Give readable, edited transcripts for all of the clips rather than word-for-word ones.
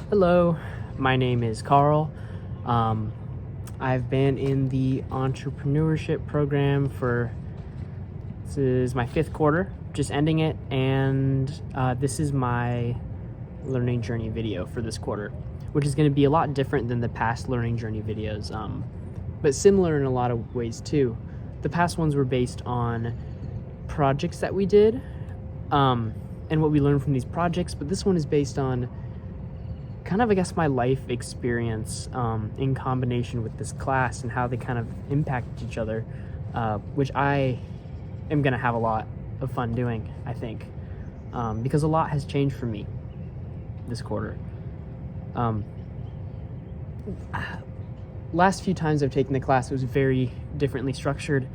Hello, my name is Carl. I've been in the entrepreneurship program this is my 5th quarter, just ending it, and this is my learning journey video for this quarter, which is going to be a lot different than the past learning journey videos, but similar in a lot of ways too. The past ones were based on projects that we did and what we learned from these projects, but this one is based on kind of, I guess, my life experience in combination with this class and how they kind of impact each other, which I am going to have a lot of fun doing, I think, because a lot has changed for me this quarter. Last few times I've taken the class, it was very differently structured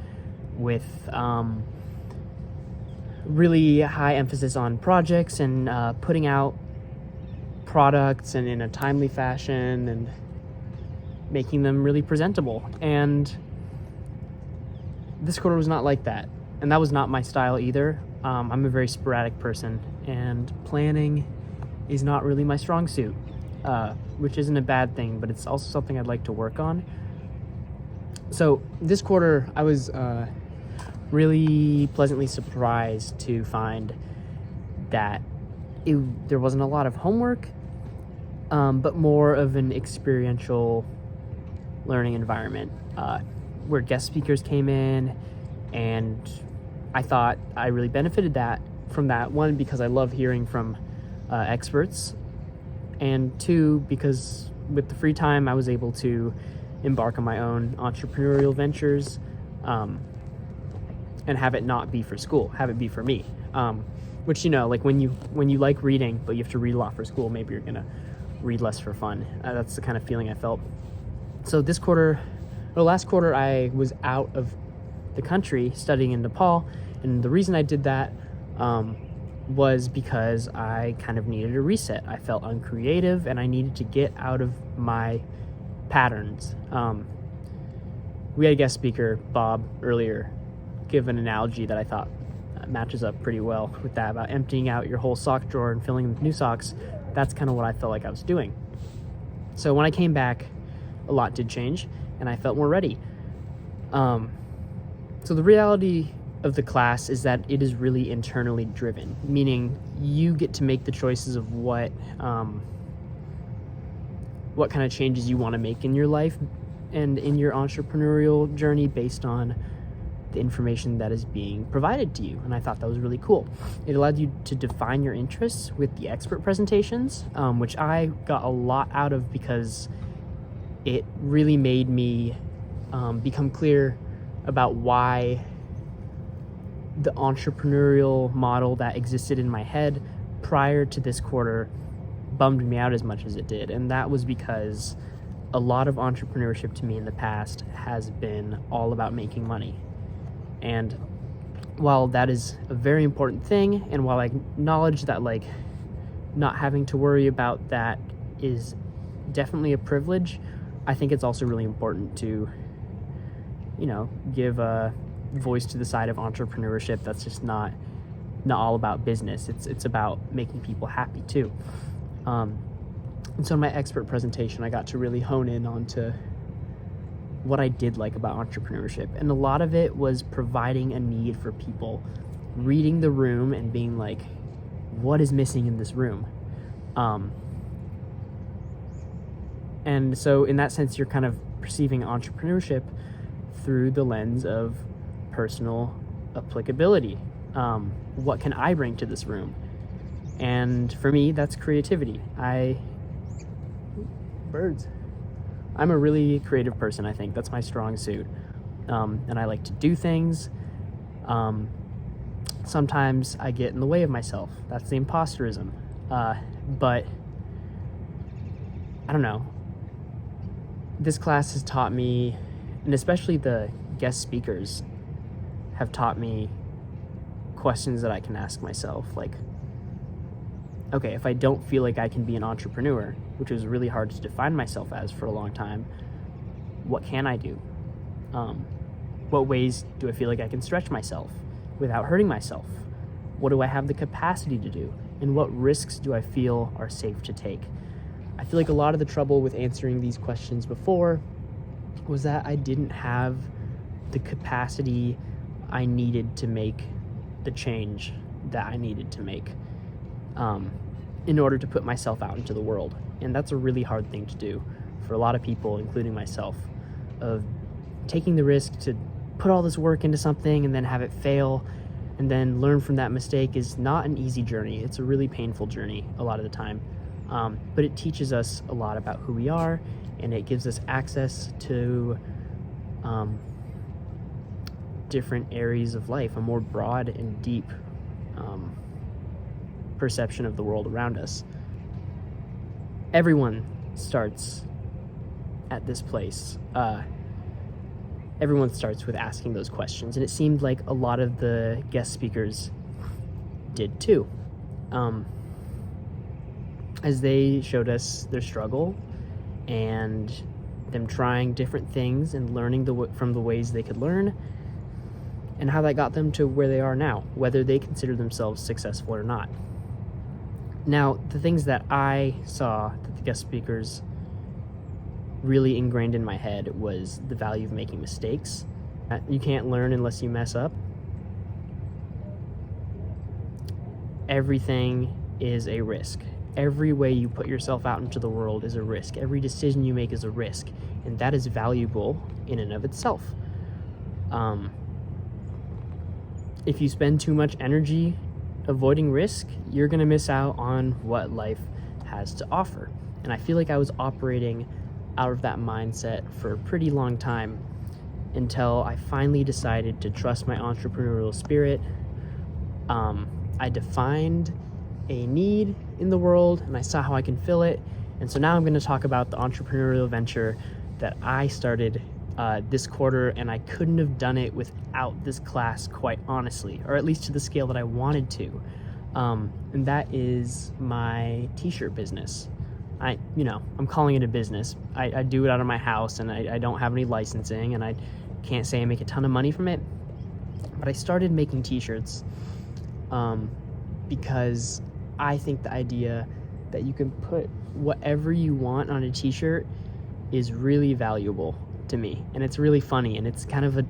with really high emphasis on projects and putting out products and in a timely fashion and making them really presentable. And this quarter was not like that, and that was not my style either. I'm a very sporadic person, and planning is not really my strong suit, which isn't a bad thing, but it's also something I'd like to work on. So this quarter I was really pleasantly surprised to find that there wasn't a lot of homework, but more of an experiential learning environment where guest speakers came in, and I thought I really benefited from that. One, because I love hearing from experts, and two, because with the free time I was able to embark on my own entrepreneurial ventures and have it not be for school, have it be for me. Which, like when you like reading, but you have to read a lot for school, maybe you're gonna read less for fun. That's the kind of feeling I felt. So last quarter, I was out of the country studying in Nepal, and the reason I did that was because I kind of needed a reset. I felt uncreative, and I needed to get out of my patterns. We had a guest speaker, Bob, earlier, give an analogy that I thought matches up pretty well with that, about emptying out your whole sock drawer and filling them with new socks. That's kind of what I felt like I was doing. So when I came back, a lot did change, and I felt more ready. So the reality of the class is that it is really internally driven, meaning you get to make the choices of what kind of changes you want to make in your life and in your entrepreneurial journey based on the information that is being provided to you. And I thought that was really cool. It allowed you to define your interests with the expert presentations, which I got a lot out of, because it really made me become clear about why the entrepreneurial model that existed in my head prior to this quarter bummed me out as much as it did. And that was because a lot of entrepreneurship to me in the past has been all about making money. And while that is a very important thing, and while I acknowledge that not having to worry about that is definitely a privilege, I think it's also really important to give a voice to the side of entrepreneurship that's just not all about business. It's about making people happy too. And so in my expert presentation, I got to really hone in onto what I did like about entrepreneurship. And a lot of it was providing a need for people, reading the room and being like, what is missing in this room? And so in that sense, you're kind of perceiving entrepreneurship through the lens of personal applicability. What can I bring to this room? And for me, that's creativity. I'm a really creative person, I think. That's my strong suit. And I like to do things. Sometimes I get in the way of myself. That's the imposterism. But I don't know. This class has taught me, and especially the guest speakers have taught me questions that I can ask myself. Like, okay, if I don't feel like I can be an entrepreneur, which was really hard to define myself as for a long time, what can I do? What ways do I feel like I can stretch myself without hurting myself? What do I have the capacity to do? And what risks do I feel are safe to take? I feel like a lot of the trouble with answering these questions before was that I didn't have the capacity I needed to make the change that I needed to make in order to put myself out into the world. And that's a really hard thing to do for a lot of people, including myself, of taking the risk to put all this work into something and then have it fail and then learn from that mistake is not an easy journey. It's a really painful journey a lot of the time. But it teaches us a lot about who we are, and it gives us access to different areas of life, a more broad and deep perception of the world around us. Everyone starts at this place. Everyone starts with asking those questions, and it seemed like a lot of the guest speakers did too. As they showed us their struggle and them trying different things and learning from the ways they could learn, and how that got them to where they are now, whether they consider themselves successful or not. Now, the things that I saw that the guest speakers really ingrained in my head was the value of making mistakes. You can't learn unless you mess up. Everything is a risk. Every way you put yourself out into the world is a risk. Every decision you make is a risk, and that is valuable in and of itself. If you spend too much energy avoiding risk, you're gonna miss out on what life has to offer. And I feel like I was operating out of that mindset for a pretty long time until I finally decided to trust my entrepreneurial spirit. I defined a need in the world and I saw how I can fill it. And so now I'm going to talk about the entrepreneurial venture that I started this quarter, and I couldn't have done it without this class, quite honestly, or at least to the scale that I wanted to. And that is my t-shirt business. I'm calling it a business. I do it out of my house, and I don't have any licensing, and I can't say I make a ton of money from it, but I started making t-shirts because I think the idea that you can put whatever you want on a t-shirt is really valuable to me, and it's really funny, and it's kind of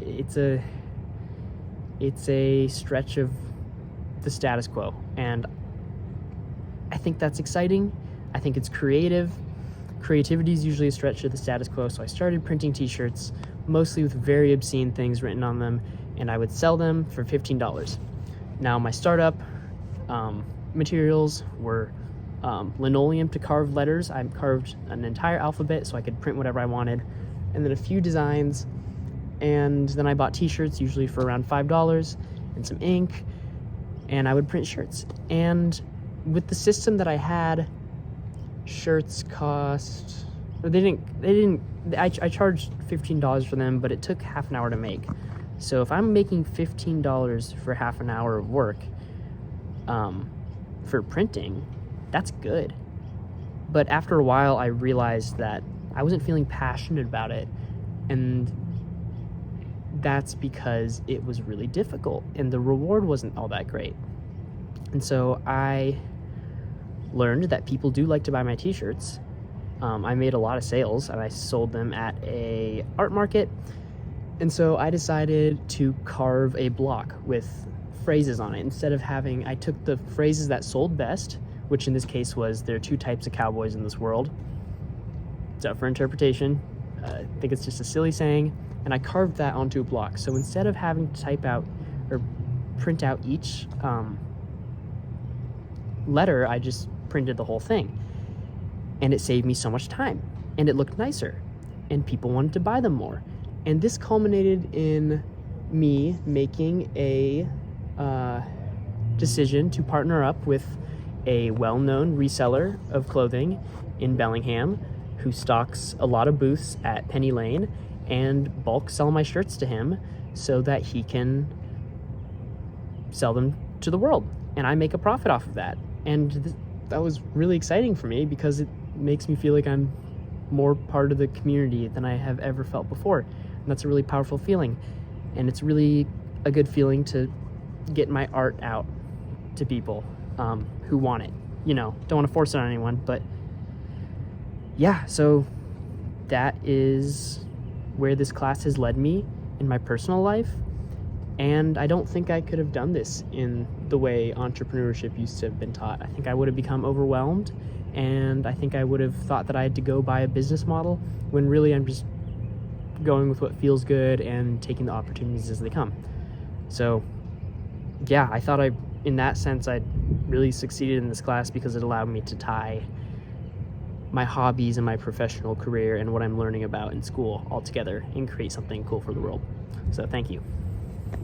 it's a stretch of the status quo, and I think that's exciting. I think it's creative. Creativity is usually a stretch of the status quo, so I started printing t-shirts, mostly with very obscene things written on them, and I would sell them for $15. Now, my startup materials were linoleum to carve letters. I carved an entire alphabet so I could print whatever I wanted, and then a few designs, and then I bought t-shirts, usually for around $5, and some ink, and I would print shirts. And with the system that I had, shirts cost, or I charged $15 for them, but it took half an hour to make. So if I'm making $15 for half an hour of work for printing, that's good. But after a while, I realized that I wasn't feeling passionate about it, and that's because it was really difficult and the reward wasn't all that great. And so I learned that people do like to buy my t-shirts. I made a lot of sales, and I sold them at a art market. And so I decided to carve a block with phrases on it. Instead of I took the phrases that sold best, which in this case was, there are two types of cowboys in this world. It's up for interpretation. I think it's just a silly saying. And I carved that onto a block. So instead of having to type out or print out each letter, I just printed the whole thing. And it saved me so much time. And it looked nicer. And people wanted to buy them more. And this culminated in me making a decision to partner up with a well-known reseller of clothing in Bellingham who stocks a lot of booths at Penny Lane, and bulk sell my shirts to him so that he can sell them to the world. And I make a profit off of that. And that was really exciting for me because it makes me feel like I'm more part of the community than I have ever felt before. And that's a really powerful feeling. And it's really a good feeling to get my art out to people who want it. Don't want to force it on anyone, but yeah, so that is where this class has led me in my personal life. And I don't think I could have done this in the way entrepreneurship used to have been taught. I think I would have become overwhelmed, and I think I would have thought that I had to go by a business model, when really I'm just going with what feels good and taking the opportunities as they come. So yeah, I thought in that sense, I really succeeded in this class because it allowed me to tie my hobbies and my professional career and what I'm learning about in school all together and create something cool for the world. So thank you.